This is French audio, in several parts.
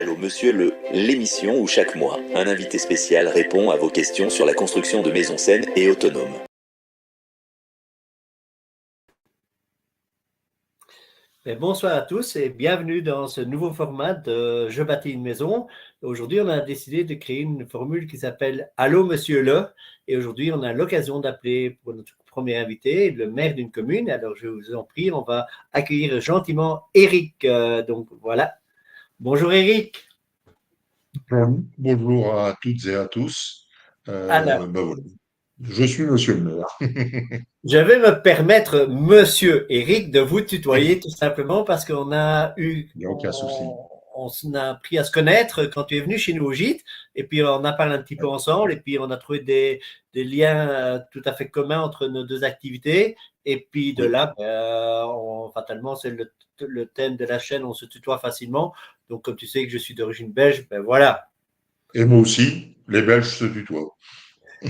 Allô Monsieur l'émission où chaque mois, un invité spécial répond à vos questions sur la construction de maisons saines et autonomes. Bonsoir à tous et bienvenue dans ce nouveau format de Je bâtis une maison. Aujourd'hui, on a décidé de créer une formule qui s'appelle Allô Monsieur le. Et aujourd'hui, on a l'occasion d'appeler pour notre premier invité le maire d'une commune. Alors, je vous en prie, on va accueillir gentiment Eric. Donc voilà. Bonjour Eric. Bonjour à toutes et à tous. Alors, Voilà. Je suis Monsieur le maire. je vais me permettre, Monsieur Eric, de vous tutoyer tout simplement parce qu'on a eu, Il n'y a aucun souci. on a appris à se connaître quand tu es venu chez nous au gîte et puis on a parlé un petit peu Ouais. ensemble et puis on a trouvé des liens tout à fait communs entre nos deux activités et puis de Oui. là, fatalement, c'est le thème de la chaîne, on se tutoie facilement. Donc, comme tu sais que je suis d'origine belge, ben voilà. Et moi aussi, les Belges se tutoient.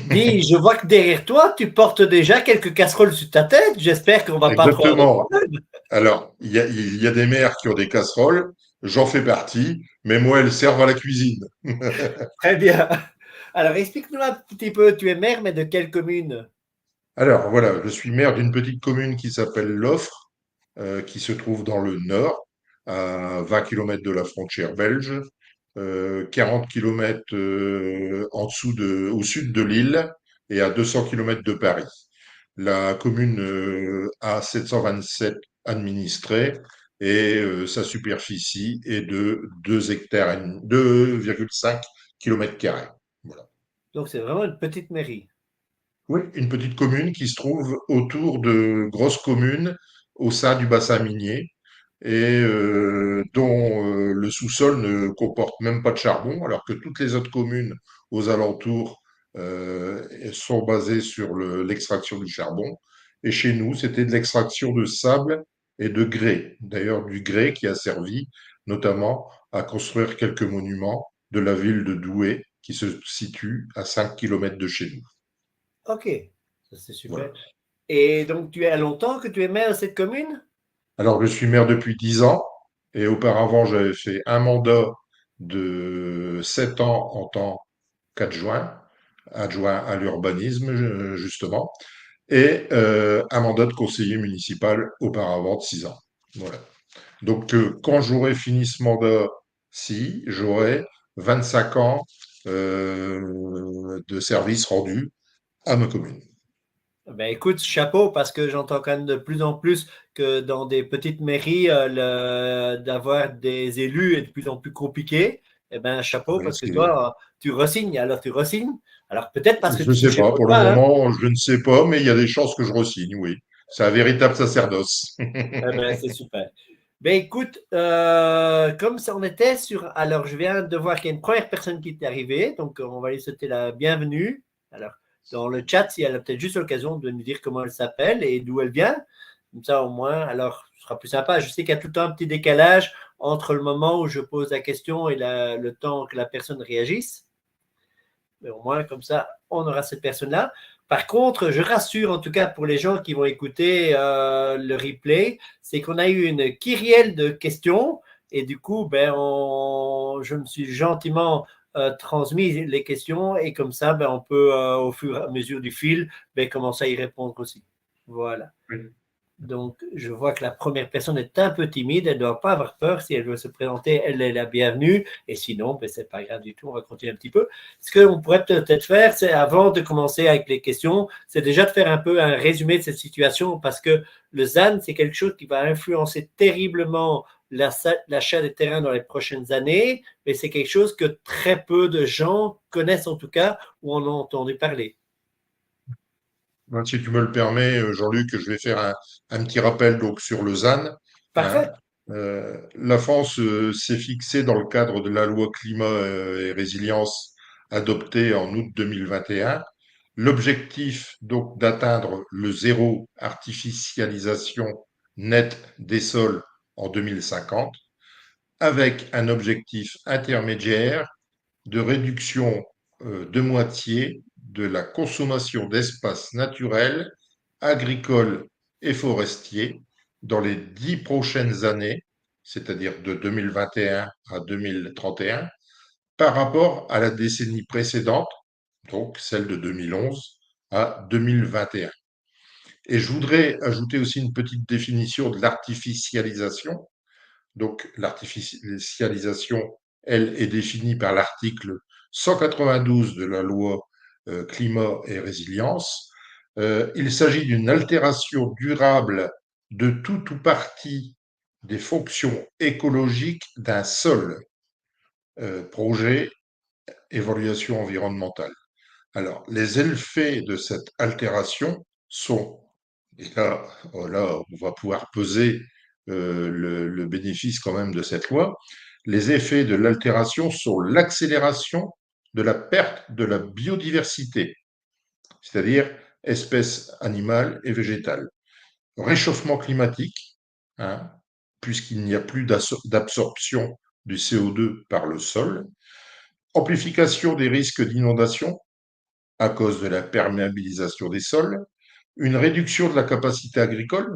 Dis, je vois que derrière toi, tu portes déjà quelques casseroles sur ta tête. J'espère qu'on va pas trop avoir de Exactement. problème. Alors, il y a des maires qui ont des casseroles, j'en fais partie, mais moi, elles servent à la cuisine. Très bien. Alors, explique-nous un petit peu, tu es maire, mais de quelle commune? Alors, voilà, je suis maire d'une petite commune qui s'appelle Loffre, qui se trouve dans le nord, à 20 km de la frontière belge, 40 km au sud de Lille et à 200 km de Paris. La commune a 727 administrés et sa superficie est de 2 hectares, 2,5 km². Voilà. Donc, c'est vraiment une petite mairie. Oui, une petite commune qui se trouve autour de grosses communes au sein du bassin minier et dont le sous-sol ne comporte même pas de charbon, alors que toutes les autres communes aux alentours sont basées sur l'extraction du charbon. Et chez nous, c'était de l'extraction de sable et de grès. D'ailleurs, du grès qui a servi notamment à construire quelques monuments de la ville de Douai, qui se situe à 5 km de chez nous. Ok, ça c'est super. Voilà. Et donc, tu es à longtemps que tu es maire de cette commune? Alors, je suis maire depuis 10 ans et auparavant, j'avais fait un mandat de 7 ans en tant qu'adjoint, adjoint à l'urbanisme, justement, et un mandat de conseiller municipal auparavant de 6 ans. Voilà. Donc, quand j'aurai fini ce mandat-ci, j'aurai 25 ans de service rendu à ma commune. Ben écoute, chapeau, parce que j'entends quand même de plus en plus que dans des petites mairies, d'avoir des élus est de plus en plus compliqué. Eh ben, chapeau, Oui, parce que toi, tu resignes, alors tu resignes. Alors peut-être parce que je ne tu sais touchais pas, pas pour le pas, hein. moment, je ne sais pas, mais il y a des chances que je re-signe, oui. C'est un véritable sacerdoce. Eh ben, c'est super. Ben écoute, comme ça on était sur. Alors, je viens de voir qu'il y a une première personne qui est arrivée, donc on va lui souhaiter la bienvenue. Alors, dans le chat, si elle a peut-être juste l'occasion de nous dire comment elle s'appelle et d'où elle vient. Comme ça, au moins, alors, ce sera plus sympa. Je sais qu'il y a tout le temps un petit décalage entre le moment où je pose la question et le temps que la personne réagisse. Mais au moins, comme ça, on aura cette personne-là. Par contre, je rassure en tout cas pour les gens qui vont écouter le replay, c'est qu'on a eu une kyrielle de questions et du coup, je me suis gentiment transmis les questions et comme ça, on peut au fur et à mesure du fil commencer à y répondre aussi. Voilà. Oui. Donc, je vois que la première personne est un peu timide. Elle ne doit pas avoir peur. Si elle veut se présenter, elle est la bienvenue. Et sinon, ce n'est pas grave du tout. On va continuer un petit peu. Ce qu'on pourrait peut-être faire, c'est avant de commencer avec les questions, c'est déjà de faire un peu un résumé de cette situation parce que le ZAN, c'est quelque chose qui va influencer terriblement l'achat des terrains dans les prochaines années. Mais c'est quelque chose que très peu de gens connaissent en tout cas ou en ont entendu parler. Ben, si tu me le permets, Jean-Luc, je vais faire un petit rappel donc, sur Lausanne. Hein. Parfait. La France s'est fixée dans le cadre de la loi climat et résilience adoptée en août 2021 l'objectif donc d'atteindre le zéro artificialisation nette des sols en 2050 avec un objectif intermédiaire de réduction de moitié de la consommation d'espaces naturels, agricoles et forestiers dans les 10 prochaines années, c'est-à-dire de 2021 à 2031, par rapport à la décennie précédente, donc celle de 2011 à 2021. Et je voudrais ajouter aussi une petite définition de l'artificialisation. Donc, l'artificialisation, elle, est définie par l'article 192 de la loi climat et résilience. Il s'agit d'une altération durable de tout ou partie des fonctions écologiques d'un sol. Projet, évaluation environnementale. Alors, les effets de cette altération sont, et là, on va pouvoir peser le bénéfice quand même de cette loi, les effets de l'altération sont l'accélération de la perte de la biodiversité, c'est-à-dire espèces animales et végétales. Réchauffement climatique, hein, puisqu'il n'y a plus d'absorption du CO2 par le sol, amplification des risques d'inondation à cause de la perméabilisation des sols, une réduction de la capacité agricole,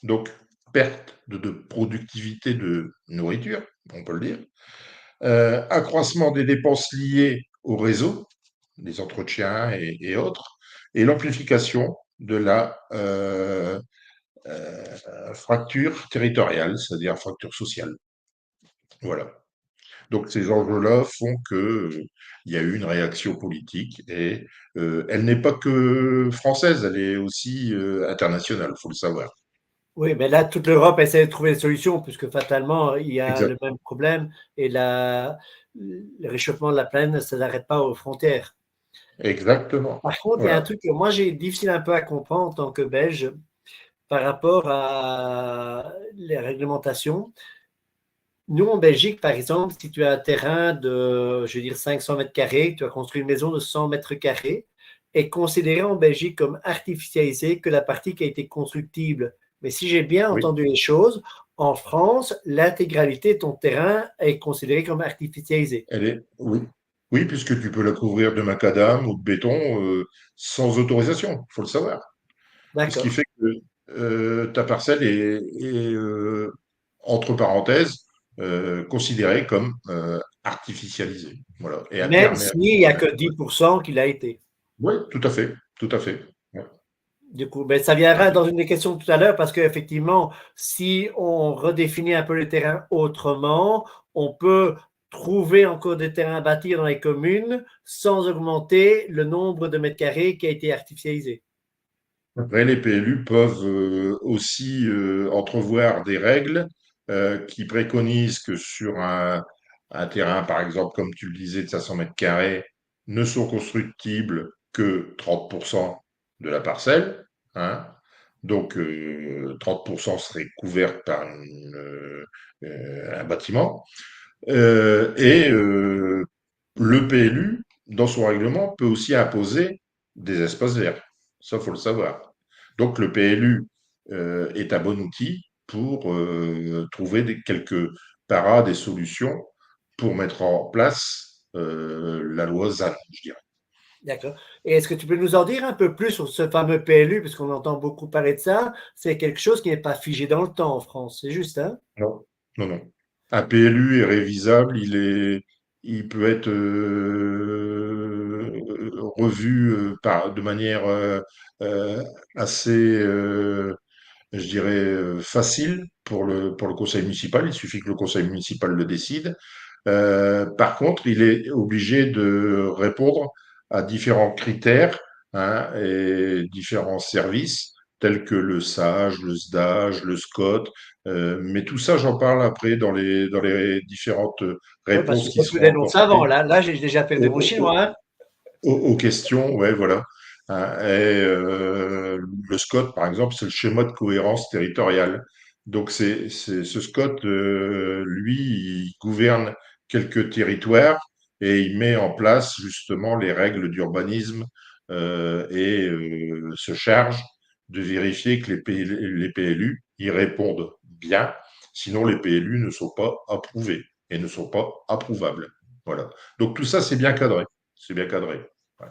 donc perte de productivité de nourriture, on peut le dire, accroissement des dépenses liées au réseau, les entretiens autres, et l'amplification de la fracture territoriale, c'est-à-dire fracture sociale. Voilà. Donc ces enjeux-là font qu'il y a eu une réaction politique et elle n'est pas que française, elle est aussi internationale, il faut le savoir. Oui, mais là, toute l'Europe essaie de trouver des solutions, puisque fatalement, il y a Exact. le même problème et le réchauffement de la planète, ça n'arrête pas aux frontières. Exactement. Par contre, il y a un Voilà. truc que moi, j'ai difficile un peu à comprendre en tant que Belge par rapport à les réglementations. Nous, en Belgique, par exemple, si tu as un terrain de, je veux dire, 500 mètres carrés, tu as construit une maison de 100 mètres carrés, est considéré en Belgique comme artificialisé que la partie qui a été constructible. Mais si j'ai bien Oui, entendu les choses, en France, l'intégralité de ton terrain est considérée comme artificialisée. oui. Oui, puisque tu peux la couvrir de macadam ou de béton sans autorisation, il faut le savoir. Ce qui D'accord. fait que ta parcelle est, entre parenthèses, considérée comme artificialisée. Voilà, et Même imperméable. s'il n'y a que 10% qu'il a été. Oui, tout à fait, tout à fait. Ouais. Du coup, ben, ça viendra dans une des questions tout à l'heure parce qu'effectivement, si on redéfinit un peu le terrain autrement, on peut trouver encore des terrains à bâtir dans les communes sans augmenter le nombre de mètres carrés qui a été artificialisé. Après, les PLU peuvent aussi entrevoir des règles qui préconisent que sur un terrain, par exemple, comme tu le disais, de 500 mètres carrés, ne sont constructibles que 30% de la parcelle, hein. Donc, 30% seraient couverts par un bâtiment. Et le PLU, dans son règlement, peut aussi imposer des espaces verts. Ça, il faut le savoir. Donc, le PLU est un bon outil pour trouver quelques parades et solutions pour mettre en place la loi ZAN, je dirais. D'accord. Et est-ce que tu peux nous en dire un peu plus sur ce fameux PLU, parce qu'on entend beaucoup parler de ça? C'est quelque chose qui n'est pas figé dans le temps en France, c'est juste, hein? Non, non, non. Un PLU est révisable, il peut être revu de manière euh, assez, je dirais, facile pour le conseil municipal. Il suffit que le conseil municipal le décide. Par contre, il est obligé de répondre à différents critères, hein, et différents services tels que le SAGE, le SDAGE, le SCOT. Mais tout ça, j'en parle après dans les différentes Oui, parce réponses que qui c'est plus seront des noms savants. apportées Là j'ai déjà fait le démo aux, chinois, hein? aux questions. Ouais, voilà. Hein, et le SCOT, par exemple, c'est le schéma de cohérence territoriale. Donc, ce SCOT, lui, il gouverne quelques territoires et il met en place justement les règles d'urbanisme et se charge de vérifier que les PLU y répondent bien. Sinon, les PLU ne sont pas approuvés et ne sont pas approuvables. Voilà. Donc, tout ça, c'est bien cadré. C'est bien cadré. Ouais.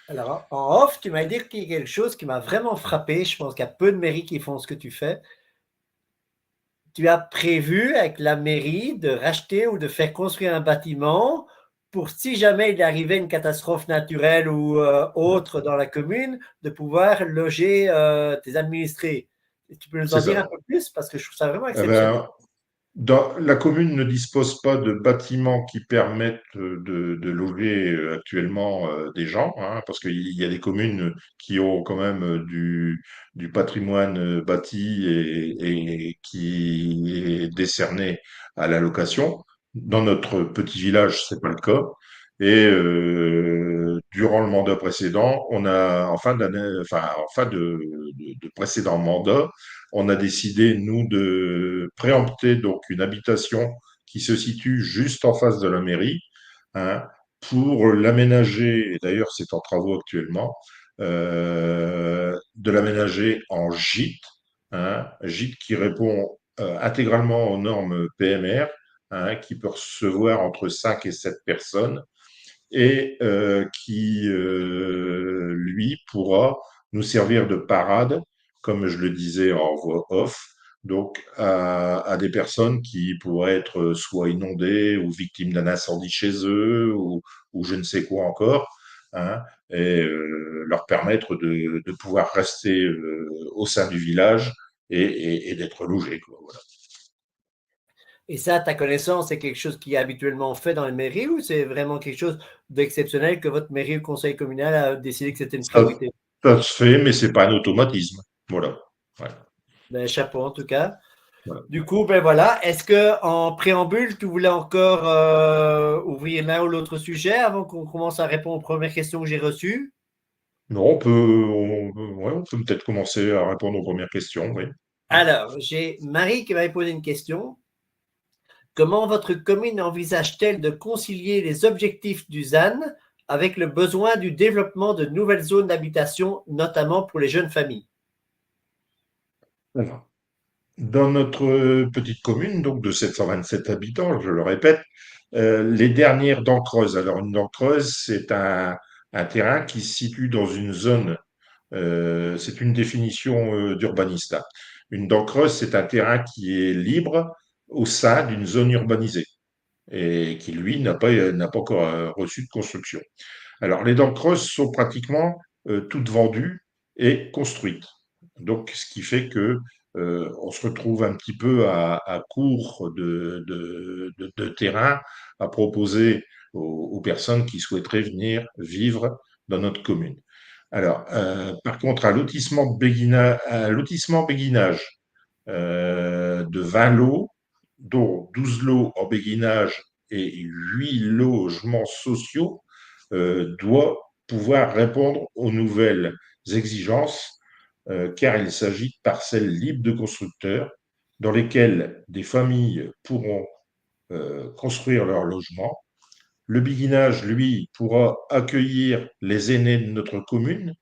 Alors, en off, tu m'as dit quelque chose qui m'a vraiment frappé. Je pense qu'il y a peu de mairies qui font ce que tu fais. tu as prévu avec la mairie de racheter ou de faire construire un bâtiment pour, si jamais il arrivait une catastrophe naturelle ou autre dans la commune, de pouvoir loger tes administrés. Et tu peux nous C'est en dire un ça. peu plus parce que je trouve ça vraiment Eh exceptionnel. ben, la commune ne dispose pas de bâtiments qui permettent de loger actuellement des gens, hein, parce qu'il y a des communes qui ont quand même du patrimoine bâti et qui est décerné à la location. Dans notre petit village, c'est pas le cas. Et durant le mandat précédent, on a en fin d'année, enfin en fin de précédent mandat, on a décidé, nous, de préempter donc une habitation qui se situe juste en face de la mairie, hein, pour l'aménager, et d'ailleurs c'est en travaux actuellement, de l'aménager en gîte, hein, gîte qui répond intégralement aux normes PMR, hein, qui peut recevoir entre 5 et 7 personnes, et qui, lui, pourra nous servir de parade, comme je le disais en voix off, donc à des personnes qui pourraient être soit inondées ou victimes d'un incendie chez eux ou je ne sais quoi encore, hein, et leur permettre de pouvoir rester au sein du village et d'être logés, quoi, voilà. Et ça, à ta connaissance, c'est quelque chose qui est habituellement fait dans les mairies ou c'est vraiment quelque chose d'exceptionnel que votre mairie ou conseil communal a décidé que c'était une Ça, priorité? ça se fait, mais c'est pas un automatisme. Voilà. Ouais, Ben, chapeau en tout cas. voilà. Du coup, ben voilà. Est-ce que en préambule, tu voulais encore ouvrir l'un ou l'autre sujet avant qu'on commence à répondre aux premières questions que j'ai reçues? Non, ouais, on peut peut-être commencer à répondre aux premières questions, oui. Alors, j'ai Marie qui m'avait posé une question. Comment votre commune envisage-t-elle de concilier les objectifs du ZAN avec le besoin du développement de nouvelles zones d'habitation, notamment pour les jeunes familles? Alors, dans notre petite commune, donc de 727 habitants, je le répète, les dernières dents creuses. Alors, une dent creuse, c'est un terrain qui se situe dans une zone, c'est une définition d'urbanista. Une dent creuse, c'est un terrain qui est libre au sein d'une zone urbanisée et qui, lui, n'a pas encore reçu de construction. Alors, les dents creuses sont pratiquement toutes vendues et construites. Donc, ce qui fait que on se retrouve un petit peu à court de terrain à proposer aux personnes qui souhaiteraient venir vivre dans notre commune. Alors, par contre, un lotissement béguinage de 20 lots, dont 12 lots en béguinage et 8 logements sociaux, doit pouvoir répondre aux nouvelles exigences, car il s'agit de parcelles libres de constructeurs dans lesquelles des familles pourront construire leur logement. Le béguinage, lui, pourra accueillir les aînés de notre commune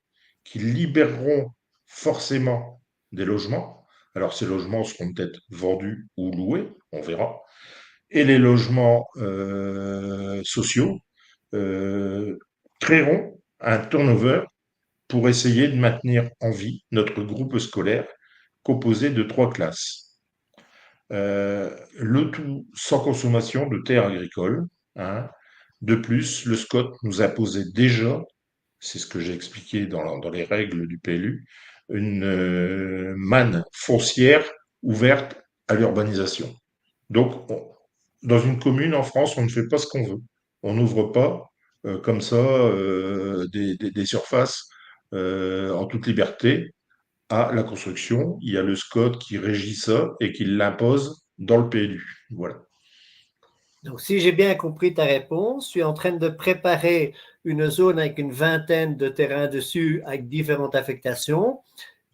qui libéreront forcément des logements. Alors, ces logements seront peut-être vendus ou loués, on verra. Et les logements sociaux euh, créeront un turnover pour essayer de maintenir en vie notre groupe scolaire composé de 3 classes. Le tout sans consommation de terres agricoles, hein. De plus, le SCOT nous imposait déjà, c'est ce que j'ai expliqué dans les règles du PLU, une manne foncière ouverte à l'urbanisation. Donc, dans une commune en France, on ne fait pas ce qu'on veut. On n'ouvre pas comme ça des surfaces en toute liberté à la construction. Il y a le SCOT qui régit ça et qui l'impose dans le PLU. Voilà. Donc, si j'ai bien compris ta réponse, tu es en train de préparer une zone avec une vingtaine de terrains dessus avec différentes affectations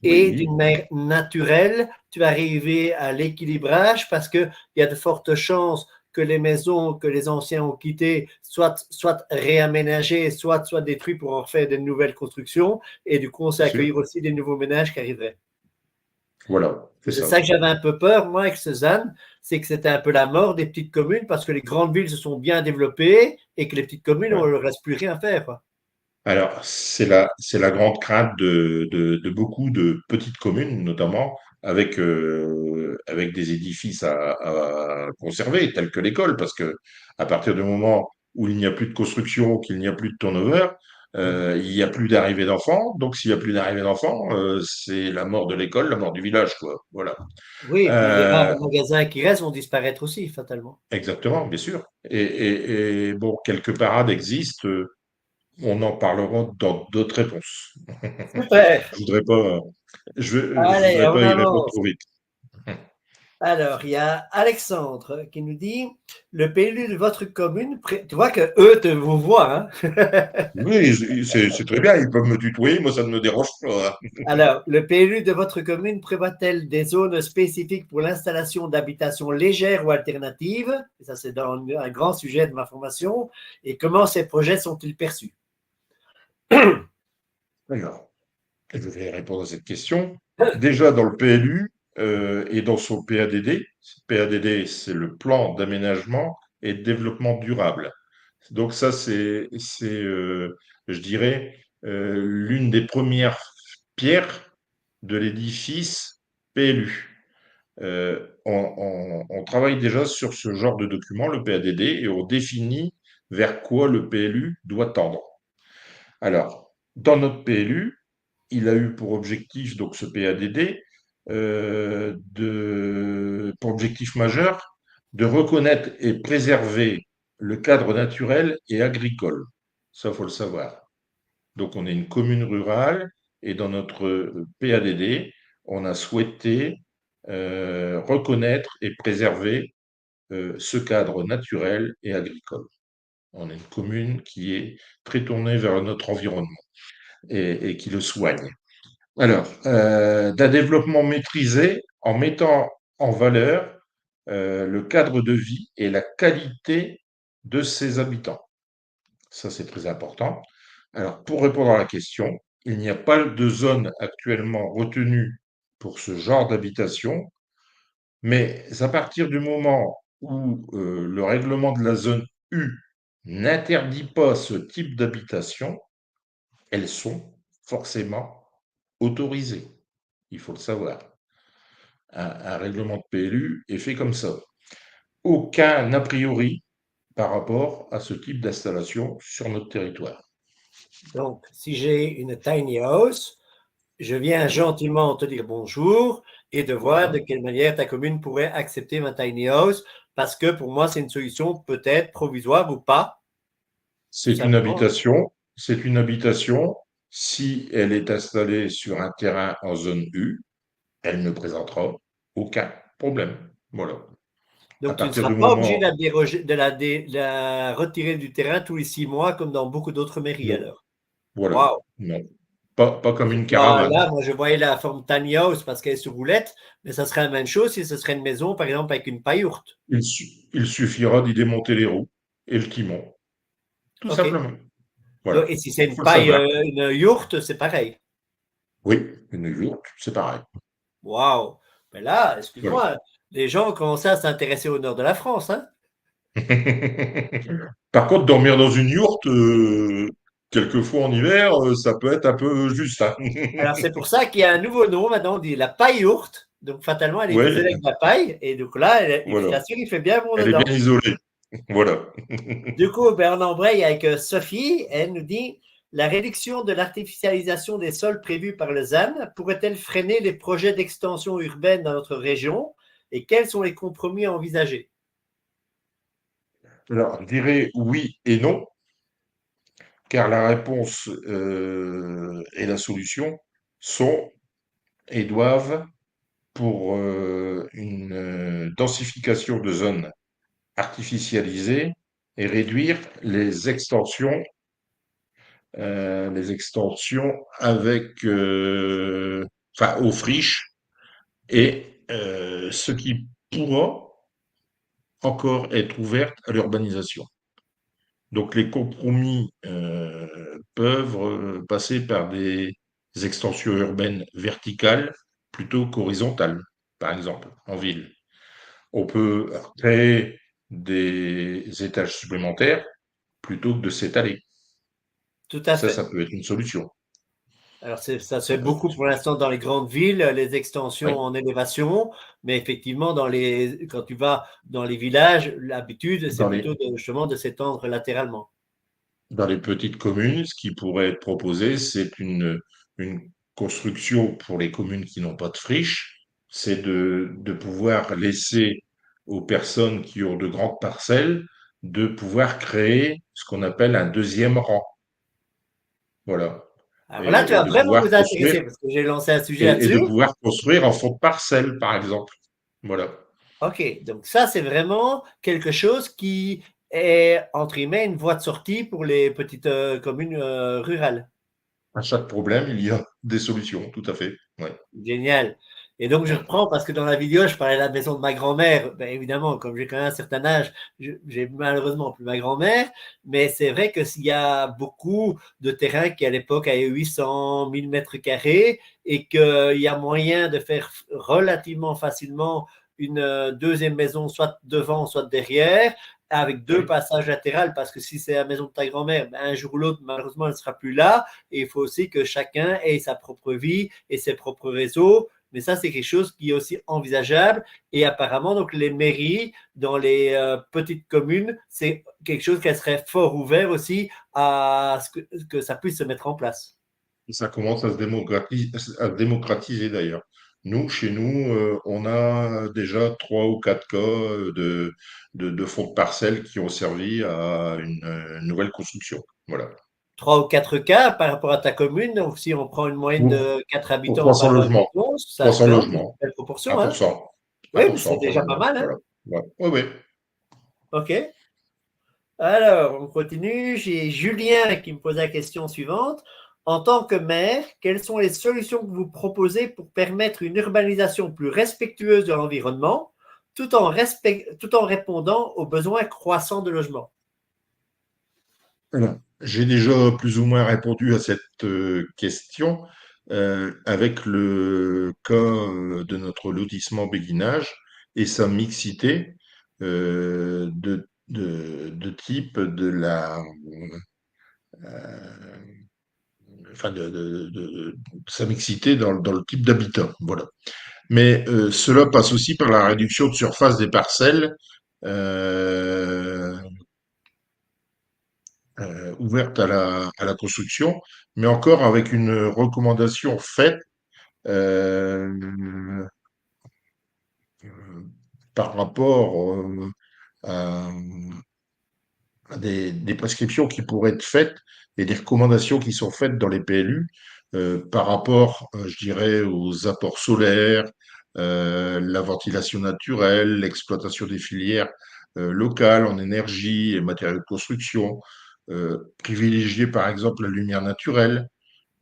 et Oui, d'une manière naturelle, tu vas arriver à l'équilibrage parce qu'il y a de fortes chances que les maisons que les anciens ont quittées soient réaménagées, soient détruites pour en faire de nouvelles constructions. Et du coup, on sait bien sûr. accueillir aussi des nouveaux ménages qui arriveraient. Voilà, c'est C'est ça. ça que j'avais un peu peur, moi, avec Cézanne, c'est que c'était un peu la mort des petites communes parce que les grandes villes se sont bien développées et que les petites communes, on Ouais. ne leur reste plus rien à faire, quoi. Alors, c'est la grande crainte de beaucoup de petites communes, notamment, avec des édifices à conserver, tels que l'école, parce que à partir du moment où il n'y a plus de construction, qu'il n'y a plus de turnover, Mhm. il n'y a plus d'arrivée d'enfants. Donc, s'il n'y a plus d'arrivée d'enfants, c'est la mort de l'école, la mort du village, quoi. Voilà. Oui, et puis les Euh, rares magasins qui restent vont disparaître aussi, fatalement. Exactement, bien sûr. Et bon, quelques parades existent. On en parlera dans d'autres réponses. Super. Je voudrais pas, je Allez, voudrais on pas y répondre avance. trop vite. Alors, il y a Alexandre qui nous dit le PLU de votre commune. Tu vois que eux te vous voient, hein? Oui, c'est très bien. Ils peuvent me tutoyer. Moi, ça ne me dérange pas. Alors, le PLU de votre commune prévoit-elle des zones spécifiques pour l'installation d'habitations légères ou alternatives? Et ça, c'est dans un grand sujet de ma formation. Et comment ces projets sont-ils perçus? Alors, je vais répondre à cette question. Déjà, dans le PLU et dans son PADD, PADD, c'est le plan d'aménagement et de développement durable. Donc ça, je dirais, l'une des premières pierres de l'édifice PLU. On travaille déjà sur ce genre de document, le PADD, et on définit vers quoi le PLU doit tendre. Alors, dans notre PLU, il a eu pour objectif, donc ce PADD, pour objectif majeur, de reconnaître et préserver le cadre naturel et agricole. Ça, il faut le savoir. Donc, on est une commune rurale et dans notre PADD, on a souhaité reconnaître et préserver ce cadre naturel et agricole. On est une commune qui est très tournée vers notre environnement et qui le soigne. Alors, d'un développement maîtrisé en mettant en valeur le cadre de vie et la qualité de ses habitants. Ça, c'est très important. Alors, pour répondre à la question, il n'y a pas de zone actuellement retenue pour ce genre d'habitation, mais à partir du moment où le règlement de la zone U n'interdit pas ce type d'habitation, elles sont forcément autorisées. Il faut le savoir. Un règlement de PLU est fait comme ça. Aucun a priori par rapport à ce type d'installation sur notre territoire. Donc, si j'ai une tiny house, je viens Oui, gentiment te dire bonjour et de voir de voilà. quelle manière ta commune pourrait accepter ma tiny house parce que pour moi, c'est une solution peut-être provisoire ou pas, tout C'est une simplement. habitation. C'est une habitation. Si elle est installée sur un terrain en zone U, elle ne présentera aucun problème. Voilà. À Donc, tu ne partir seras du pas obligé moment, de la retirer du terrain tous les 6 mois comme dans beaucoup d'autres mairies non, alors. voilà, Waouh! non, pas comme une caravane. Là, moi, je voyais la forme tiny house parce qu'elle est sur roulette, mais ça serait la même chose si ce serait une maison, par exemple, avec une pailloute. Il suffira d'y démonter les roues et le timon, tout OK. simplement. Donc, Voilà, et si c'est il une faut le paille, savoir. une yourte, c'est pareil. Oui, une yourte, c'est pareil. Waouh! Mais là, Voilà. excuse-moi, les gens ont commencé à s'intéresser au nord de la France, hein? Par contre, dormir dans une yourte, quelquefois en hiver, ça peut être un peu juste, hein. Alors, c'est pour ça qu'il y a un nouveau nom maintenant, on dit la paille yourte. Donc, fatalement, elle est Oui, isolée avec de la paille. Et donc là, je voilà. t'assure, il fait bien bon Elle est dedans. bien isolée. Voilà. Du coup, ben, on embraye avec Sophie. Elle nous dit la réduction de l'artificialisation des sols prévue par le ZAN pourrait-elle freiner les projets d'extension urbaine dans notre région et quels sont les compromis envisagés? Alors, je dirais oui et non, car la réponse et la solution sont et doivent, pour une densification de zones artificialisées et réduire les extensions avec, enfin, aux friches et ce qui pourra encore être ouvert à l'urbanisation. Donc les compromis peuvent passer par des extensions urbaines verticales plutôt qu'horizontales, par exemple, en ville. On peut créer des étages supplémentaires plutôt que de s'étaler. Tout à fait. Ça peut être une solution. Alors, ça se fait Euh, beaucoup pour l'instant dans les grandes villes, les extensions oui. en élévation, mais effectivement, quand tu vas dans les villages, l'habitude, c'est Dans plutôt les, justement de s'étendre latéralement. dans les petites communes, ce qui pourrait être proposé, c'est une construction pour les communes qui n'ont pas de friche, c'est de pouvoir laisser aux personnes qui ont de grandes parcelles de pouvoir créer ce qu'on appelle un deuxième rang. Voilà. Alors là, tu Et vas de vraiment pouvoir nous construire intéresser parce que j'ai lancé un sujet et de là-dessus. pouvoir construire en fond de parcelle, par exemple. Voilà. OK, donc ça, c'est vraiment quelque chose qui est, entre guillemets, une voie de sortie pour les petites communes rurales. À chaque problème, il y a des solutions, tout à fait. Ouais. Génial. Et donc, je Ouais. reprends parce que dans la vidéo, je parlais de la maison de ma grand-mère. Ben, évidemment, comme j'ai quand même un certain âge, j'ai malheureusement plus ma grand-mère. Mais c'est vrai que s'il y a beaucoup de terrain qui, à l'époque, avait 800, 1000 mètres carrés et qu'il y a moyen de faire relativement facilement une deuxième maison, soit devant, soit derrière, avec deux Oui. passages latéraux, parce que si c'est la maison de ta grand-mère, ben, un jour ou l'autre, malheureusement, elle ne sera plus là. Et il faut aussi que chacun ait sa propre vie et ses propres réseaux. Mais ça, c'est quelque chose qui est aussi envisageable. Et apparemment, donc, les mairies dans les petites communes, c'est quelque chose qui serait fort ouvert aussi à ce que ça puisse se mettre en place. Ça commence à se démocratiser d'ailleurs. Nous, chez nous, on a déjà 3 ou 4 cas de fonds de parcelles qui ont servi à une nouvelle construction. Voilà. 3 ou 4 cas par rapport à ta commune. Donc, si on prend une moyenne Pour, de 4 pour habitants 300 par logements. maison, ça 300 fait quand même une logements. belle proportion. Hein? 1%. Oui, mais 1% c'est pour déjà pas le. mal. Hein? Voilà. Ouais. Oui, oui. OK. Alors, on continue. J'ai Julien qui me pose la question suivante. En tant que maire, quelles sont les solutions que vous proposez pour permettre une urbanisation plus respectueuse de l'environnement tout en répondant aux besoins croissants de logement? Alors, j'ai déjà plus ou moins répondu à cette question avec le cas de notre lotissement Béguinage et sa mixité de type de la, euh, enfin sa mixité dans le type d'habitat. Voilà. Mais cela passe aussi par la réduction de surface des parcelles euh, ouvertes à la construction, mais encore avec une recommandation faite euh, par rapport à, à des prescriptions qui pourraient être faites et des recommandations qui sont faites dans les PLU par rapport, je dirais, aux apports solaires, la ventilation naturelle, l'exploitation des filières locales en énergie et matériaux de construction, privilégier par exemple la lumière naturelle.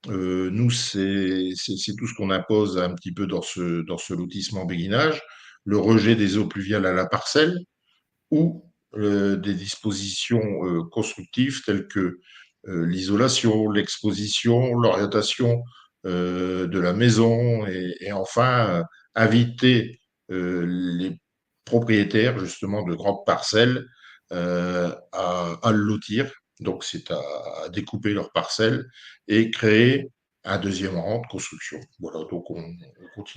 Nous, c'est tout ce qu'on impose un petit peu dans ce lotissement béguinage, le rejet des eaux pluviales à la parcelle ou des dispositions constructives telles que l'isolation, l'exposition, l'orientation de la maison et enfin inviter les propriétaires justement de grandes parcelles à le lotir. Donc c'est à découper leurs parcelles et créer un deuxième rang de construction. Voilà, donc on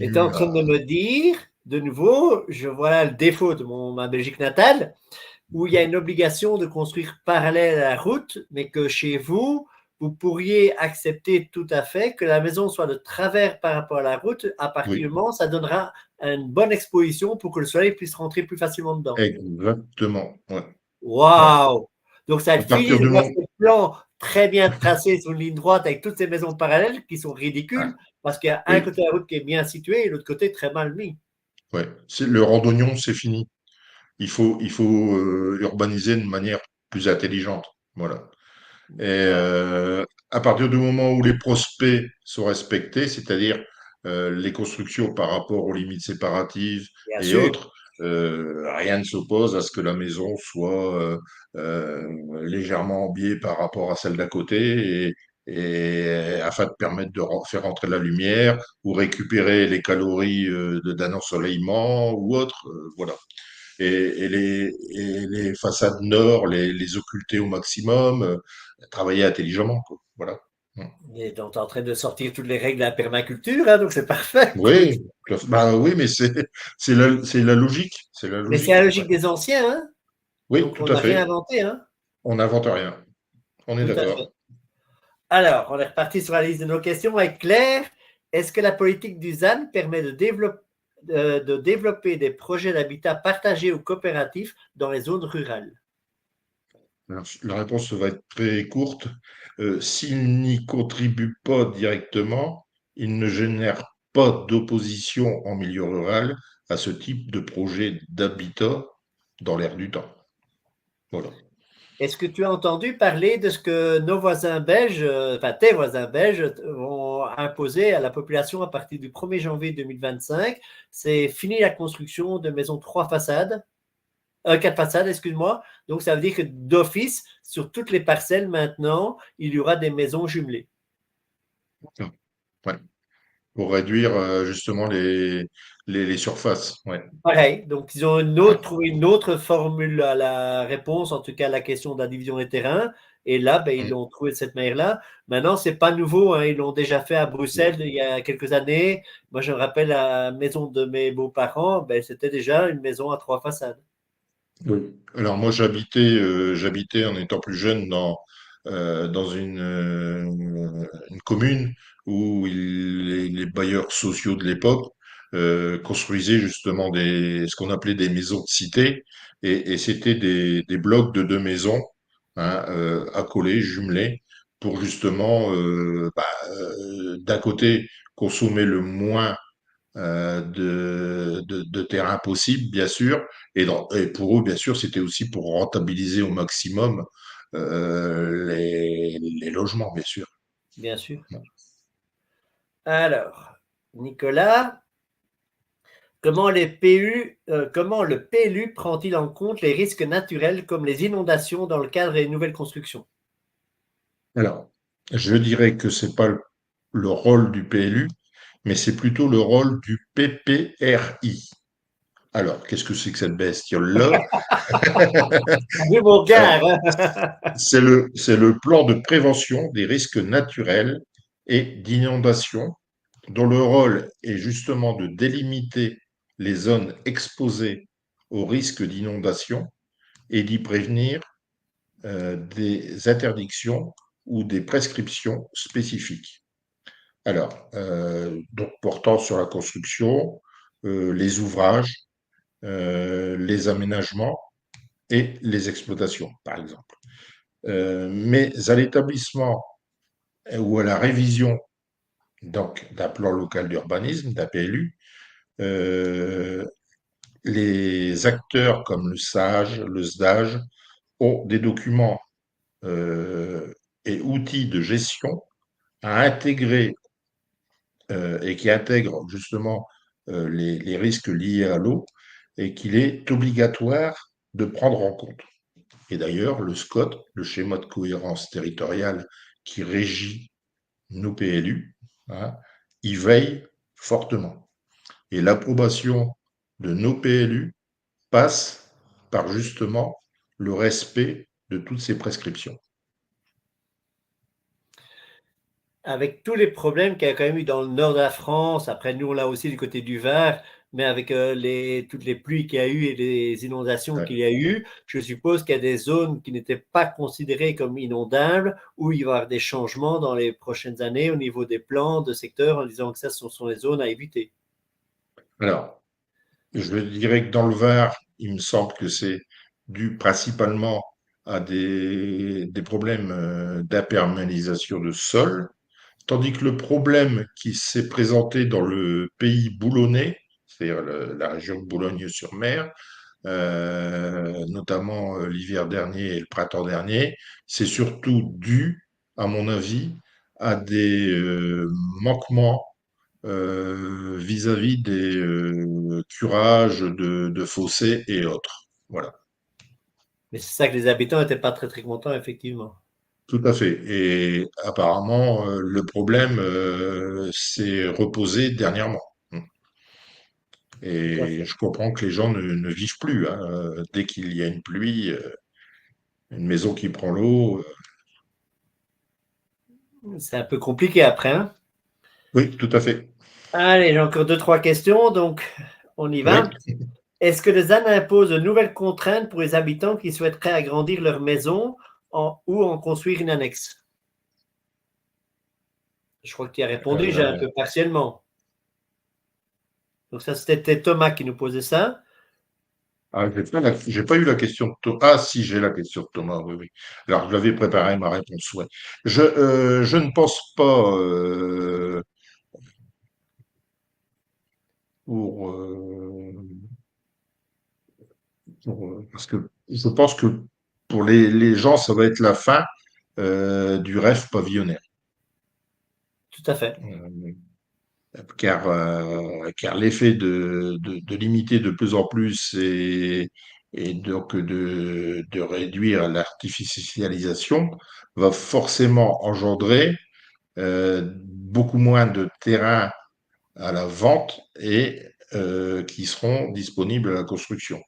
Et tu es en continue train à. de me dire, de nouveau, je vois là le défaut de ma Belgique natale, où il y a une obligation de construire parallèle à la route, mais que chez vous, vous pourriez accepter tout à fait que la maison soit de travers par rapport à la route. À partir du Oui, moment, ça donnera une bonne exposition pour que le soleil puisse rentrer plus facilement dedans. exactement. Ouais, ouais. Waouh! Donc, ça va À être fini partir de du voir moment. ce plan très bien tracé sur une ligne droite avec toutes ces maisons parallèles qui sont Ah, ridicules parce qu'il y a un oui, côté de la route qui est bien situé et l'autre côté très mal mis. ouais. Le randonnion, c'est fini. Il faut urbaniser de manière plus intelligente. Voilà. Et Voilà. à partir du moment où les prospects sont respectés, c'est-à-dire les constructions par rapport aux limites séparatives Bien et sûr. autres, rien ne s'oppose à ce que la maison soit légèrement en biais par rapport à celle d'à côté et afin de permettre de faire rentrer la lumière ou récupérer les calories d'un ensoleillement ou autre. Voilà et les façades nord, les occulter au maximum, travailler intelligemment, quoi. Voilà. Et donc, tu es en train de sortir toutes les règles de la permaculture, hein, donc c'est parfait. Écoute. Oui, bah oui, mais c'est la logique, c'est la Mais c'est logique. la Ouais. logique des anciens, hein? Oui, Donc tout on à n'a rien fait. inventé, hein? On n'invente rien. On est Tout à d'accord. fait. Alors, on est reparti sur la liste de nos questions avec Claire. Est-ce que la politique du ZAN permet de développer des projets d'habitat partagés ou coopératifs dans les zones rurales? Alors, la réponse va être très courte. S'il n'y contribue pas directement, il ne génère pas d'opposition en milieu rural à ce type de projet d'habitat dans l'air du temps. Voilà. Est-ce que tu as entendu parler de ce que nos voisins belges, enfin tes voisins belges, vont imposer à la population à partir du 1er janvier 2025? C'est fini la construction de maisons trois façades, quatre façades, excuse-moi. Donc ça veut dire que d'office, sur toutes les parcelles maintenant, il y aura des maisons jumelées. Ouais. Pour réduire justement les surfaces. Ouais. Pareil, donc ils ont Ouais. trouvé une autre formule à la réponse, en tout cas à la question de la division des terrains. Et là, ben, ils Mm. l'ont trouvé de cette manière-là. Maintenant, c'est pas nouveau, hein, ils l'ont déjà fait à Bruxelles il y a quelques années. Moi, je me rappelle la maison de mes beaux-parents, ben, c'était déjà une maison à trois façades. Oui. Alors moi j'habitais en étant plus jeune dans une commune où les bailleurs sociaux de l'époque construisaient justement ce qu'on appelait des maisons de cité et c'était des blocs de deux maisons, hein, accolés, jumelés pour justement d'un côté consommer le moins de terrain possible, bien sûr. Et pour eux, bien sûr, c'était aussi pour rentabiliser au maximum les logements, bien sûr. Bien sûr. Alors, Nicolas, comment le PLU prend-il en compte les risques naturels comme les inondations dans le cadre des nouvelles constructions? Alors, je dirais que c'est pas le rôle du PLU, mais c'est plutôt le rôle du PPRI. Alors, qu'est-ce que c'est que cette bestiole-là? Oui, mon Alors, gars, hein. c'est le plan de prévention des risques naturels et d'inondation dont le rôle est justement de délimiter les zones exposées au risque d'inondation et d'y prévenir des interdictions ou des prescriptions spécifiques. Alors, donc portant sur la construction, les ouvrages, les aménagements et les exploitations, par exemple. Mais à l'établissement ou à la révision donc d'un plan local d'urbanisme, d'un PLU, euh, les acteurs comme le SAGE, le SDAGE ont des documents et outils de gestion à intégrer et qui intègrent justement les risques liés à l'eau et qu'il est obligatoire de prendre en compte. Et d'ailleurs, le SCOT, le schéma de cohérence territoriale qui régit nos PLU, hein, y veille fortement. Et l'approbation de nos PLU passe par justement le respect de toutes ces prescriptions. Avec tous les problèmes qu'il y a quand même eu dans le nord de la France, après nous on l'a aussi du côté du Var, mais avec toutes les pluies qu'il y a eu et les inondations Ouais. qu'il y a eu, je suppose qu'il y a des zones qui n'étaient pas considérées comme inondables, où il va y avoir des changements dans les prochaines années au niveau des plans de secteurs en disant que ça, ce sont les zones à éviter. Alors, je dirais que dans le Var, il me semble que c'est dû principalement à des problèmes d'imperméabilisation de sol, tandis que le problème qui s'est présenté dans le pays boulonnais, c'est-à-dire la région de Boulogne-sur-Mer, notamment l'hiver dernier et le printemps dernier, c'est surtout dû, à mon avis, à des manquements vis-à-vis des curages de fossés et autres. Voilà, Mais c'est ça que les habitants n'étaient pas très très contents, effectivement. tout à fait. Et apparemment, le problème s'est reposé dernièrement. Tout à Et fait. je comprends que les gens ne vivent plus, hein. Dès qu'il y a une pluie, une maison qui prend l'eau. C'est un peu compliqué après, hein. Oui, tout à fait. Allez, j'ai encore 2-3 questions, donc on y Oui. va. Est-ce que le ZAN impose de nouvelles contraintes pour les habitants qui souhaiteraient agrandir leur maison ou en construire une annexe? Je crois que tu y as répondu, j'ai un Euh, peu partiellement. Donc ça, c'était Thomas qui nous posait ça. j'ai pas eu la question de Thomas. Ah, si, j'ai la question de Thomas, oui, oui. Alors, je l'avais préparé ma réponse, ouais. Je ne pense pas pour, parce que je pense que pour les gens, ça va être la fin du rêve pavillonnaire. Tout à fait. Euh, car l'effet de limiter de plus en plus et donc de réduire l'artificialisation va forcément engendrer beaucoup moins de terrains à la vente et qui seront disponibles à la construction.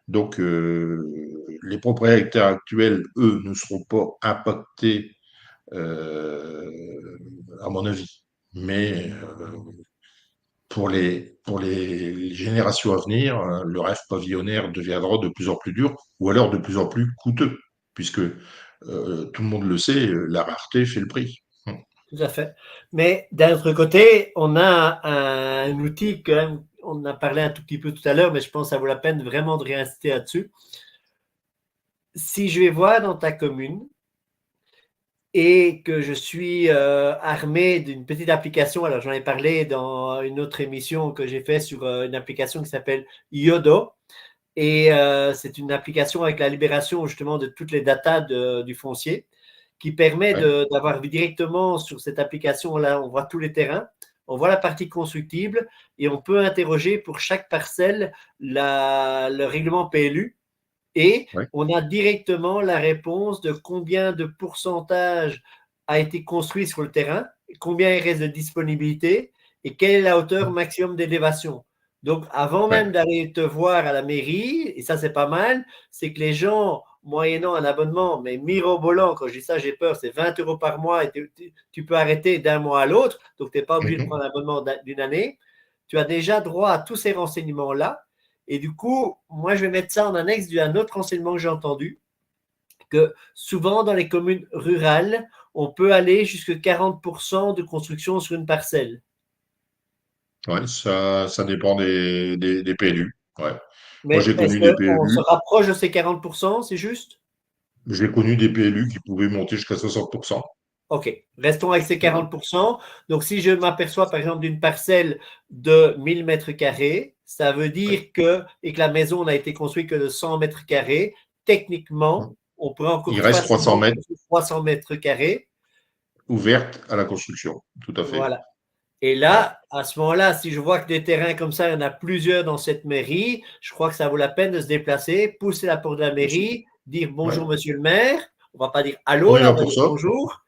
Donc, les propriétaires actuels, eux, ne seront pas impactés, euh, à mon avis. Mais pour les générations à venir, le rêve pavillonnaire deviendra de plus en plus dur ou alors de plus en plus coûteux, puisque tout le monde le sait, la rareté fait le prix. Tout à fait. Mais d'un autre côté, on a un outil quand même, on en a parlé un tout petit peu tout à l'heure, mais je pense que ça vaut la peine vraiment de réinsister là-dessus. Si je vais voir dans ta commune et que je suis armé d'une petite application, alors j'en ai parlé dans une autre émission que j'ai fait sur une application qui s'appelle Yodo, et c'est une application avec la libération justement de toutes les datas du foncier qui permet Ouais, d'avoir directement sur cette application-là, on voit tous les terrains, on voit la partie constructible et on peut interroger pour chaque parcelle le règlement PLU et ouais. on a directement la réponse de combien de pourcentage a été construit sur le terrain, combien il reste de disponibilité et quelle est la hauteur maximum d'élévation. Donc, avant Ouais. même d'aller te voir à la mairie, et ça c'est pas mal, c'est que les gens, moyennant un abonnement, mais mirobolant, quand je dis ça j'ai peur, c'est 20 € par mois et tu peux arrêter d'un mois à l'autre, donc tu n'es pas obligé de Mhm. prendre un abonnement d'une année. Tu as déjà droit à tous ces renseignements-là et du coup, moi, je vais mettre ça en annexe d'un autre renseignement que j'ai entendu, que souvent dans les communes rurales, on peut aller jusqu'à 40% de construction sur une parcelle. Ouais, ça dépend des PLU. Ouais. Moi, Mais j'ai est-ce connu des qu'on se PLU. rapproche de ces 40%, c'est juste? J'ai connu des PLU qui pouvaient monter jusqu'à 60%. OK, restons avec ces Ouais. 40%. Donc, si je m'aperçois par exemple d'une parcelle de 1000 mètres carrés, ça veut Ouais. dire que, et que la maison n'a été construite que de 100 mètres carrés, techniquement, on pourrait encore Il reste 300 facilement mètres construire 300 mètres carrés. ouvertes à la construction. Tout à fait. Voilà. Et Ouais. là, à ce moment-là, si je vois que des terrains comme ça, il y en a plusieurs dans cette mairie, je crois que ça vaut la peine de se déplacer, pousser la porte de la Bien sûr. mairie, dire Ouais. bonjour monsieur le maire. On va pas dire On allô est là, là on va pour dire ça. bonjour.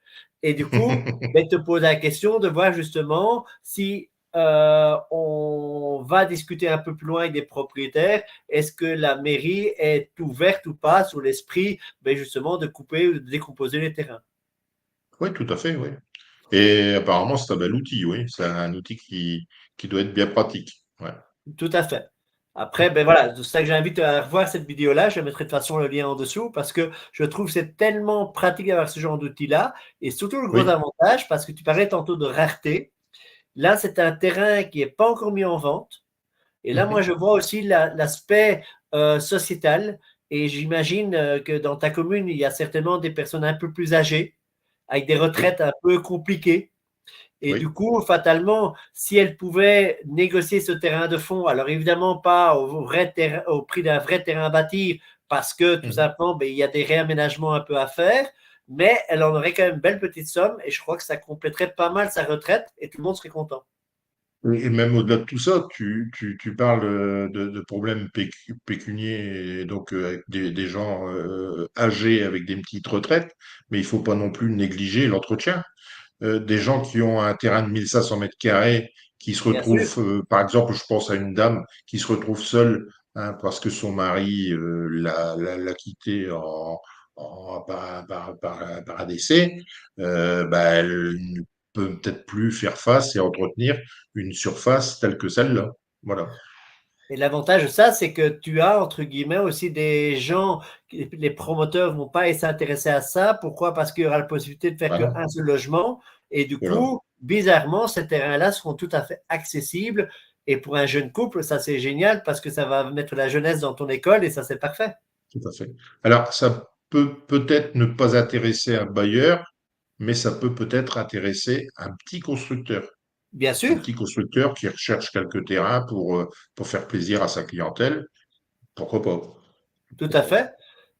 Et du coup, ben, te poser la question de voir justement si on va discuter un peu plus loin avec des propriétaires. Est-ce que la mairie est ouverte ou pas sur l'esprit ben, justement de couper ou de décomposer les terrains? Oui, tout à fait, oui. Et apparemment, c'est un bel outil, oui. C'est un outil qui doit être bien pratique. Ouais. Tout à fait. Après, ben voilà, c'est ça que j'invite à revoir cette vidéo-là. Je mettrai de toute façon le lien en dessous parce que je trouve que c'est tellement pratique d'avoir ce genre d'outil-là. Et surtout, le gros Oui. avantage, parce que tu parlais tantôt de rareté. Là, c'est un terrain qui n'est pas encore mis en vente. Et là, moi, Mhm. je vois aussi l'aspect sociétal. Et j'imagine que dans ta commune, il y a certainement des personnes un peu plus âgées, avec des Oui. retraites un peu compliquées. Et du Oui. coup, fatalement, si elle pouvait négocier ce terrain de fond, alors évidemment pas au prix d'un vrai terrain à bâtir, parce que tout Mhm. simplement, ben, il y a des réaménagements un peu à faire, mais elle en aurait quand même une belle petite somme et je crois que ça compléterait pas mal sa retraite et tout le monde serait content. Et même au-delà de tout ça, tu parles de problèmes pécuniers, et donc avec des gens âgés avec des petites retraites, mais il faut pas non plus négliger l'entretien. Des gens qui ont un terrain de 1500 mètres carrés, qui se Bien sûr, retrouvent, par exemple, je pense à une dame qui se retrouve seule hein, parce que son mari l'a quitté par ADC, elle ne peut peut-être plus faire face et entretenir une surface telle que celle-là. Voilà. Et l'avantage de ça, c'est que tu as, entre guillemets, aussi des gens, les promoteurs ne vont pas s'intéresser à ça. Pourquoi? Parce qu'il y aura la possibilité de faire Voilà. qu'un seul logement. Et du Voilà. coup, bizarrement, ces terrains-là seront tout à fait accessibles. Et pour un jeune couple, ça c'est génial parce que ça va mettre la jeunesse dans ton école et ça c'est parfait. Tout à fait. Alors, ça peut peut-être ne pas intéresser un bailleur, mais ça peut peut-être intéresser un petit constructeur. Bien Un sûr, petit constructeur qui recherche quelques terrains pour faire plaisir à sa clientèle. Pourquoi pas? tout à Pourquoi pas. fait.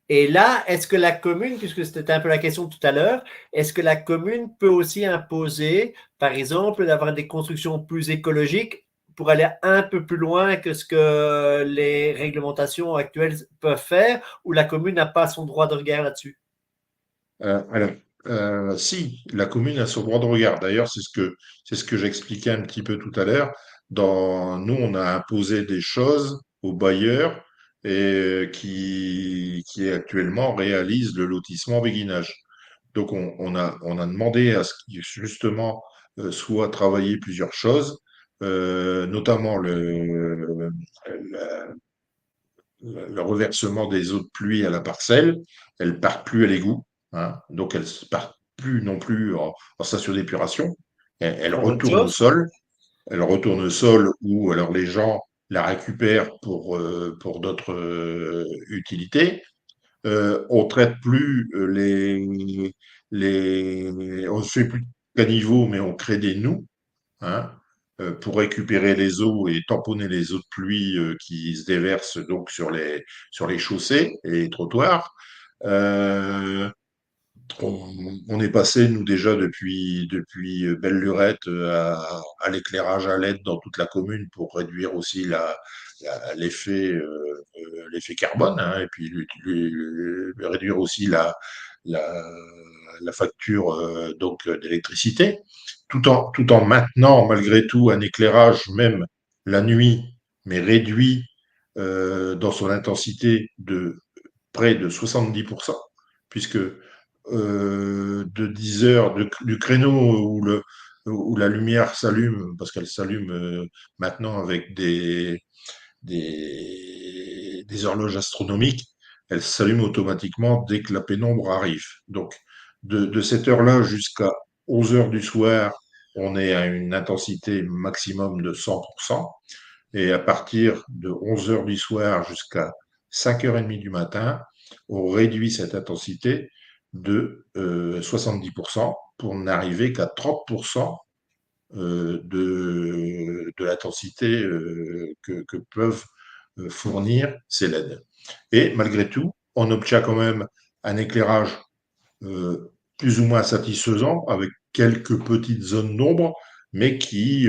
Et là, est-ce que la commune, puisque c'était un peu la question tout à l'heure, est-ce que la commune peut aussi imposer, par exemple, d'avoir des constructions plus écologiques pour aller un peu plus loin que ce que les réglementations actuelles peuvent faire, ou la commune n'a pas son droit de regard là-dessus? Alors, si, la commune a son droit de regard. D'ailleurs, c'est ce que j'expliquais un petit peu tout à l'heure. Nous, on a imposé des choses aux bailleurs et qui actuellement réalisent le lotissement béguinage. Donc, on a demandé à ce qu'il justement soit travaillé plusieurs choses, notamment le reversement des eaux de pluie à la parcelle. Elles ne partent plus à l'égout, hein, donc elles ne partent plus non plus en station d'épuration. Elles Très bonne retournent au chose. sol. Elles retournent au sol ou alors les gens la récupèrent pour d'autres utilités. On traite plus on ne fait plus de caniveaux, mais on crée des noues, hein, pour récupérer les eaux et tamponner les eaux de pluie qui se déversent donc sur les chaussées et les trottoirs. Euh, on est passé, nous, déjà depuis Belle-Lurette à l'éclairage à LED dans toute la commune pour réduire aussi l'effet carbone, hein, et puis réduire aussi la, la facture donc d'électricité, tout en maintenant malgré tout un éclairage même la nuit, mais réduit dans son intensité de près de 70%, puisque de 10 heures, du créneau où la lumière s'allume, parce qu'elle s'allume maintenant avec des horloges astronomiques, elle s'allume automatiquement dès que la pénombre arrive. Donc, de cette heure-là jusqu'à 11 heures du soir, on est à une intensité maximum de 100%. Et à partir de 11 heures du soir jusqu'à 5h30 du matin, on réduit cette intensité de 70% pour n'arriver qu'à 30% de l'intensité que peuvent fournir ces LED. Et malgré tout, on obtient quand même un éclairage plus ou moins satisfaisant avec quelques petites zones d'ombre, mais qui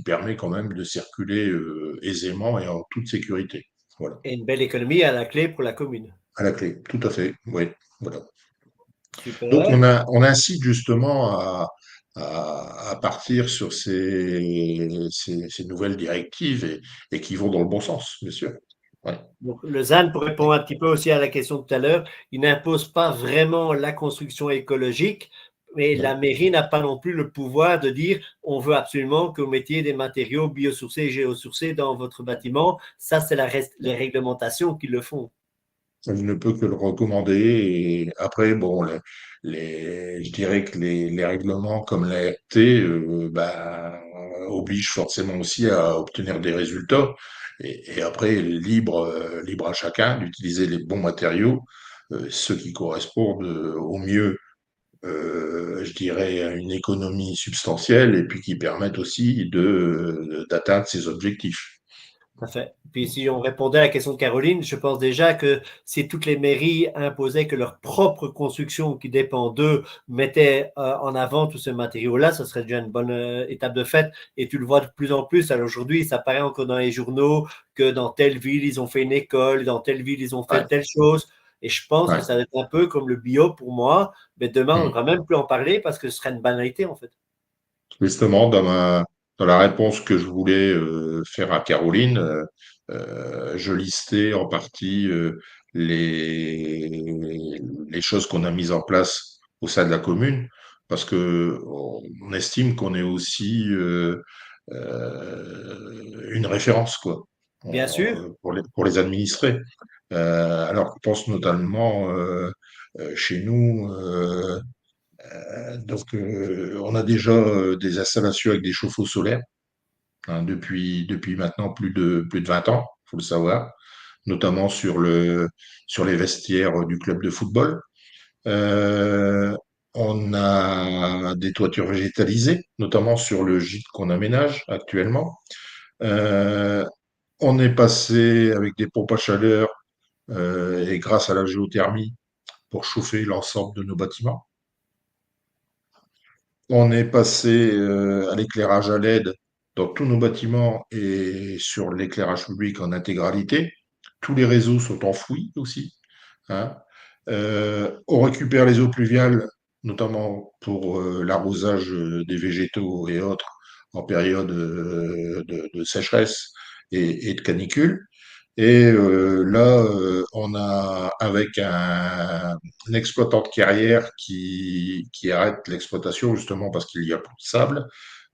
permet quand même de circuler aisément et en toute sécurité. Voilà, Et une belle économie à la clé pour la commune. à la clé, tout à fait. Oui, voilà. Donc Super. on incite justement à partir sur ces nouvelles directives et qui vont dans le bon sens, bien sûr. Ouais. Donc, le ZAN, pour répondre un petit peu aussi à la question de tout à l'heure, il n'impose pas vraiment la construction écologique, mais la Ouais. mairie n'a pas non plus le pouvoir de dire on veut absolument que vous mettiez des matériaux biosourcés et géosourcés dans votre bâtiment. Ça, c'est les réglementations qui le font. Je ne peux que le recommander. Et après, bon, je dirais que les règlements comme la RT obligent forcément aussi à obtenir des résultats. Et après, libre à chacun d'utiliser les bons matériaux, ceux qui correspondent au mieux, je dirais, à une économie substantielle et puis qui permettent aussi d'atteindre ses objectifs. Parfait. Puis si on répondait à la question de Caroline, je pense déjà que si toutes les mairies imposaient que leur propre construction qui dépend d'eux mettait en avant tous ces matériaux-là, ce serait déjà une bonne étape de fait. Et tu le vois de plus en plus. Alors aujourd'hui, ça paraît encore dans les journaux que dans telle ville, ils ont fait une école, dans telle ville, ils ont fait Ouais, telle chose. Et je pense que ouais. ça va être un peu comme le bio pour moi. Mais demain, on ne Hmm. va même plus en parler parce que ce serait une banalité en fait. Justement, dans la réponse que je voulais faire à Caroline, je listais en partie les choses qu'on a mises en place au sein de la commune, parce que on estime qu'on est aussi une référence, quoi, Bien sûr. pour les administrés. Alors, je pense notamment chez nous, on a déjà des installations avec des chauffe-eau solaires hein, depuis maintenant plus de 20 ans, il faut le savoir, notamment sur les vestiaires du club de football. Euh, on a des toitures végétalisées, notamment sur le gîte qu'on aménage actuellement. Euh, on est passé avec des pompes à chaleur et grâce à la géothermie pour chauffer l'ensemble de nos bâtiments. On est passé à l'éclairage à LED dans tous nos bâtiments et sur l'éclairage public en intégralité. Tous les réseaux sont enfouis aussi, hein. On récupère les eaux pluviales, notamment pour l'arrosage des végétaux et autres en période de sécheresse et de canicule. Et là, on a avec un exploitant de carrière qui arrête l'exploitation justement parce qu'il n'y a plus de sable.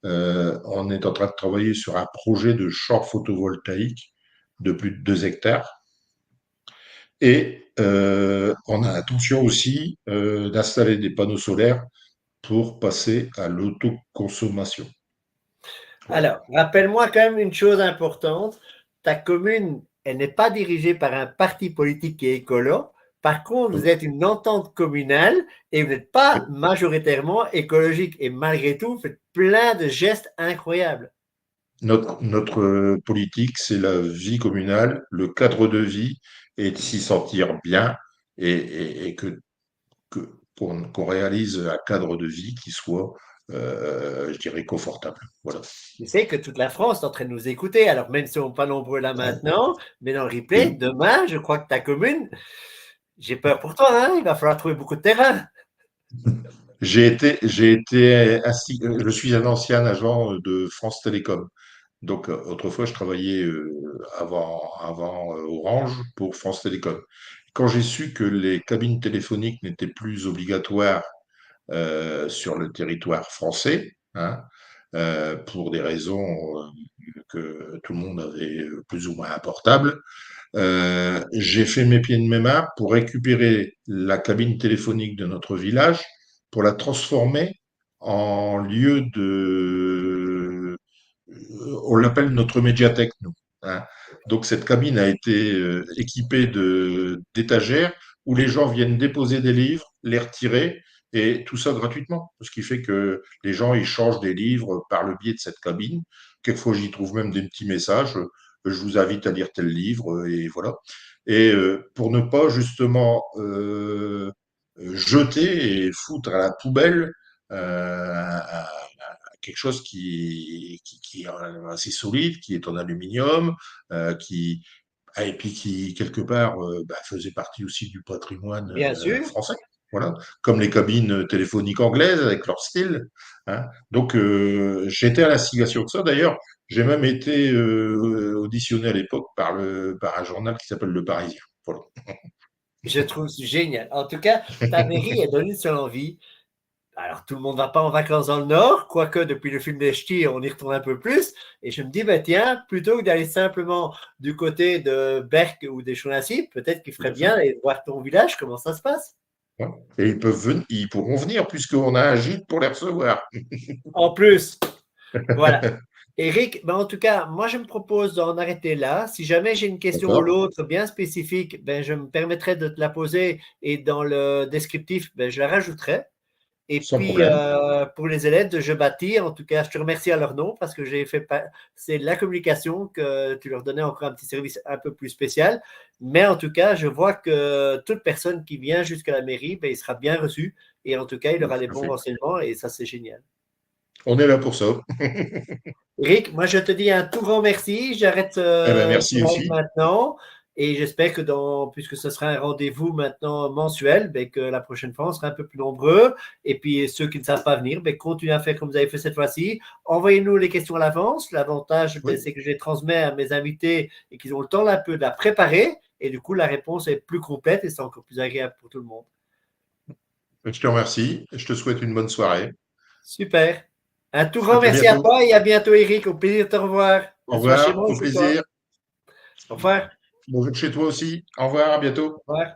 On est en train de travailler sur un projet de champ photovoltaïque de plus de 2 hectares. Et on a l'intention aussi d'installer des panneaux solaires pour passer à l'autoconsommation. Voilà. Alors, rappelle-moi quand même une chose importante. Ta commune, elle n'est pas dirigée par un parti politique qui est écolo. Par contre, vous êtes une entente communale et vous n'êtes pas majoritairement écologique. Et malgré tout, vous faites plein de gestes incroyables. Notre politique, c'est la vie communale, le cadre de vie et de s'y sentir bien et que- qu'on réalise un cadre de vie qui soit, je dirais, confortable. Voilà. Je sais que toute la France est en train de nous écouter. Alors, même si on n'est pas nombreux là maintenant, mais dans le replay, Oui. demain, je crois que ta commune, j'ai peur pour toi, hein, il va falloir trouver beaucoup de terrain. Je suis un ancien agent de France Télécom. Donc, autrefois, je travaillais avant Orange pour France Télécom. Quand j'ai su que les cabines téléphoniques n'étaient plus obligatoires sur le territoire français, hein, pour des raisons que tout le monde avait plus ou moins un portable, j'ai fait mes pieds de mes mains pour récupérer la cabine téléphonique de notre village pour la transformer en lieu de... On l'appelle notre médiathèque, nous, hein. Donc cette cabine a été équipée d'étagères où les gens viennent déposer des livres, les retirer, et tout ça gratuitement. Ce qui fait que les gens échangent des livres par le biais de cette cabine. Quelquefois, j'y trouve même des petits messages. Je vous invite à lire tel livre, et voilà. Et pour ne pas justement jeter et foutre à la poubelle quelque chose qui est assez solide, qui est en aluminium, qui, et puis qui, quelque part, faisait partie aussi du patrimoine Bien sûr. français. Voilà, comme les cabines téléphoniques anglaises avec leur style, hein. Donc, j'étais à l'instigation de ça. D'ailleurs, j'ai même été auditionné à l'époque par un journal qui s'appelle Le Parisien. Voilà. Je trouve génial. En tout cas, ta mairie est donnée sur l'envie. Alors, tout le monde ne va pas en vacances dans le Nord, quoique depuis le film des Ch'tis, on y retourne un peu plus. Et je me dis, ben, tiens, plutôt que d'aller simplement du côté de Berck ou des Chaunassy, peut-être qu'il ferait Bien sûr. bien d'aller voir ton village, comment ça se passe. Ouais. Et ils pourront venir puisqu'on a un gîte pour les recevoir. En plus, voilà. Eric, ben en tout cas, moi je me propose d'en arrêter là. Si jamais j'ai une question ou D'accord. l'autre bien spécifique, ben, je me permettrai de te la poser et dans le descriptif, ben, je la rajouterai. Et Sans puis, problème. pour les élèves de Je bâtis, en tout cas, je te remercie à leur nom parce que c'est la communication que tu leur donnais encore un petit service un peu plus spécial. Mais en tout cas, je vois que toute personne qui vient jusqu'à la mairie, ben, il sera bien reçu et en tout cas, il aura les Tout à bons fait. renseignements et ça, c'est génial. On est là pour ça. Eric, moi, je te dis un tout grand merci. J'arrête Eh ben, le merci live aussi. maintenant Et j'espère que puisque ce sera un rendez-vous maintenant mensuel, ben, que la prochaine fois, on sera un peu plus nombreux. Et puis, ceux qui ne savent pas venir, ben, continuez à faire comme vous avez fait cette fois-ci. Envoyez-nous les questions à l'avance. L'avantage, ben, Oui. c'est que je les transmets à mes invités et qu'ils ont le temps un peu de la préparer. Et du coup, la réponse est plus complète et c'est encore plus agréable pour tout le monde. Je te remercie et je te souhaite une bonne soirée. Super. Un tout À grand très merci à bientôt. toi et à bientôt, Eric. Au plaisir de te revoir. Au Que ce soit chez revoir, moi ou au chez toi. plaisir. Au revoir. Bonjour chez toi aussi. Au revoir, à bientôt. Au revoir.